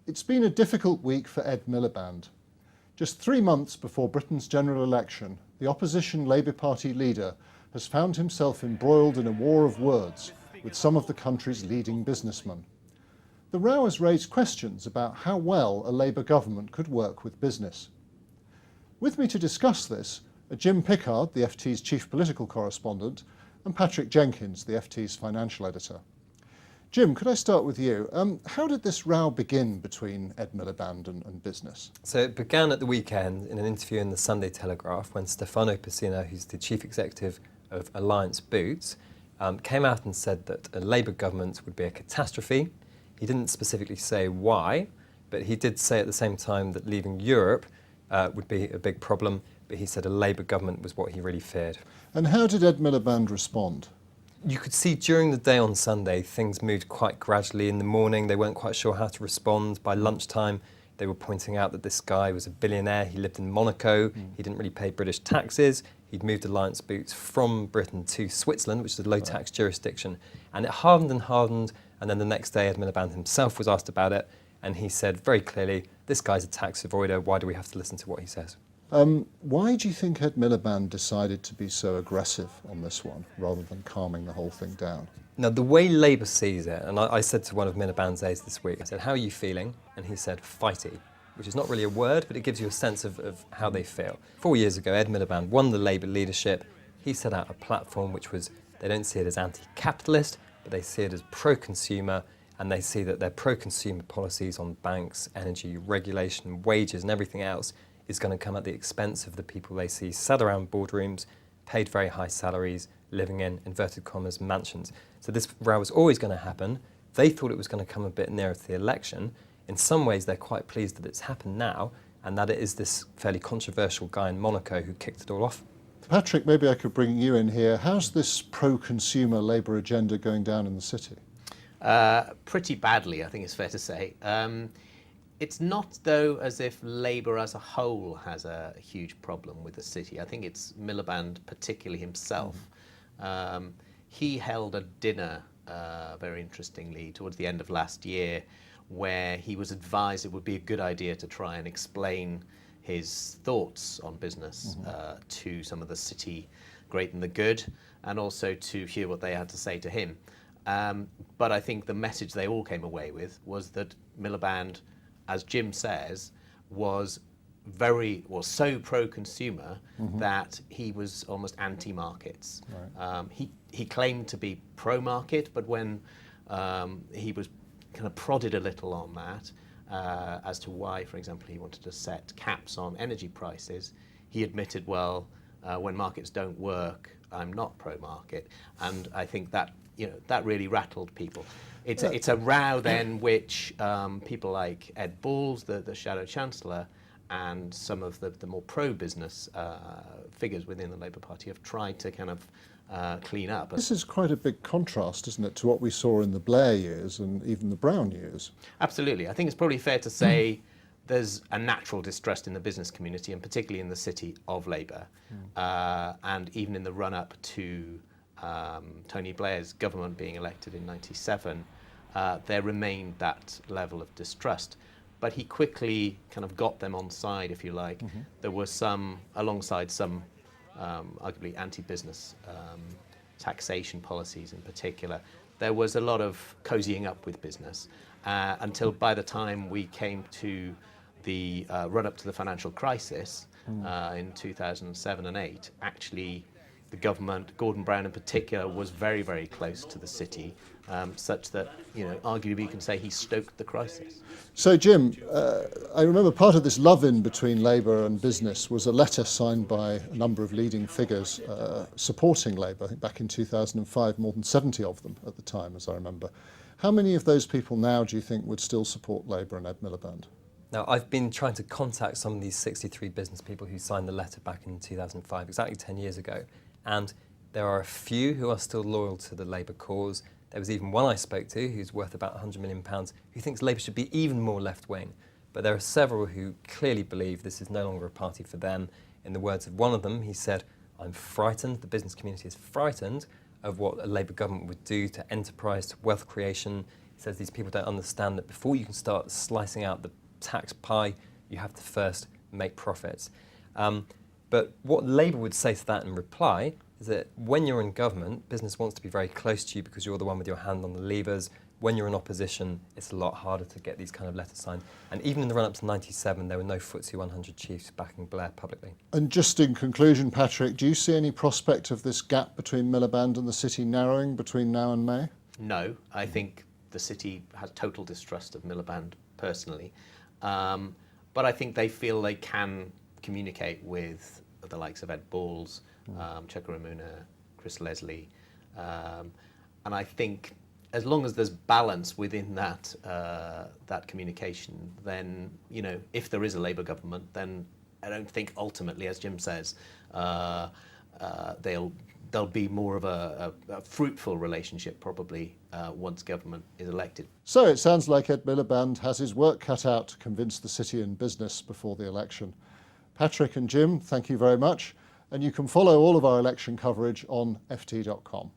It's been a difficult week for Ed Miliband. Just 3 months before Britain's general election, the opposition Labour Party leader has found himself embroiled in a war of words with some of the country's leading businessmen. The row has raised questions about how well a Labour government could work with business. With me to discuss this are Jim Pickard, the FT's chief political correspondent, and Patrick Jenkins, the FT's financial editor. Jim, could I start with you? How did this row begin between Ed Miliband and business? So it began at the weekend in an interview in the Sunday Telegraph when Stefano Pessina, who's the chief executive of Alliance Boots, came out and said that a Labour government would be a catastrophe. He didn't specifically say why, but he did say at the same time that leaving Europe would be a big problem, but he said a Labour government was what he really feared. And how did Ed Miliband respond? You could see during the day on Sunday, things moved quite gradually. In the morning, they weren't quite sure how to respond. By lunchtime, they were pointing out that this guy was a billionaire. He lived in Monaco. He didn't really pay British taxes. He'd moved Alliance Boots from Britain to Switzerland, which is a low-tax jurisdiction. And it hardened and hardened. And then the next day, Ed Miliband himself was asked about it. And he said very clearly, this guy's a tax avoider. Why do we have to listen to what he says? Why do you think Ed Miliband decided to be so aggressive on this one, rather than calming the whole thing down? Now, the way Labour sees it, and I said to one of Miliband's aides this week, I said, how are you feeling? And he said, fighty, which is not really a word, but it gives you a sense of how they feel. 4 years ago, Ed Miliband won the Labour leadership. He set out a platform which was, they don't see it as anti-capitalist, but they see it as pro-consumer, and they see that their pro-consumer policies on banks, energy, regulation, wages, and everything else is going to come at the expense of the people they see sat around boardrooms, paid very high salaries, living in, inverted commas, mansions. So this row was always going to happen. They thought it was going to come a bit nearer to the election. In some ways, they're quite pleased that it's happened now, and that it is this fairly controversial guy in Monaco who kicked it all off. Patrick, maybe I could bring you in here. How's this pro-consumer Labour agenda going down in the city? Pretty badly, I think it's fair to say. It's not, though, as if Labour as a whole has a huge problem with the city. I think it's Miliband, particularly himself. He held a dinner, very interestingly, towards the end of last year, where he was advised it would be a good idea to try and explain his thoughts on business to some of the city great and the good, and also to hear what they had to say to him. But I think the message they all came away with was that Miliband, as Jim says, was so pro-consumer that he was almost anti-markets. Right. He claimed to be pro-market, but when he was kind of prodded a little on that, as to why, for example, he wanted to set caps on energy prices, he admitted, well, when markets don't work, I'm not pro-market. And I think that, that really rattled people. It's a row then which people like Ed Balls, the Shadow Chancellor, and some of the more pro-business figures within the Labour Party have tried to kind of clean up. This is quite a big contrast, isn't it, to what we saw in the Blair years and even the Brown years? Absolutely. I think it's probably fair to say there's a natural distrust in the business community, and particularly in the city of Labour, and even in the run-up to Tony Blair's government being elected in '97, there remained that level of distrust. But he quickly kind of got them on side, if you like. There were some, alongside some arguably anti-business taxation policies in particular, there was a lot of cozying up with business until by the time we came to the run-up to the financial crisis in 2007 and 8, actually the government, Gordon Brown in particular, was very, very close to the city, such that, arguably you can say he stoked the crisis. So, Jim, I remember part of this love-in between Labour and business was a letter signed by a number of leading figures supporting Labour. I think back in 2005, more than 70 of them at the time, as I remember. How many of those people now do you think would still support Labour and Ed Miliband? Now, I've been trying to contact some of these 63 business people who signed the letter back in 2005, exactly 10 years ago. And there are a few who are still loyal to the Labour cause. There was even one I spoke to who's worth about £100 million who thinks Labour should be even more left-wing. But there are several who clearly believe this is no longer a party for them. In the words of one of them, he said, I'm frightened, the business community is frightened of what a Labour government would do to enterprise, to wealth creation, He says these people don't understand that before you can start slicing out the tax pie, you have to first make profits. But what Labour would say to that in reply is that when you're in government, business wants to be very close to you because you're the one with your hand on the levers. When you're in opposition, it's a lot harder to get these kind of letters signed. And even in the run-up to 97, there were no FTSE 100 chiefs backing Blair publicly. And just in conclusion, Patrick, do you see any prospect of this gap between Miliband and the city narrowing between now and May? No, I think the city has total distrust of Miliband personally. But I think they feel they can communicate with the likes of Ed Balls, Chekaramuna, Chris Leslie. And I think as long as there's balance within that that communication, then, you know, if there is a Labour government, then I don't think ultimately, as Jim says, there'll be more of a fruitful relationship probably once government is elected. So it sounds like Ed Miliband has his work cut out to convince the city and business before the election. Patrick and Jim, thank you very much. And you can follow all of our election coverage on ft.com.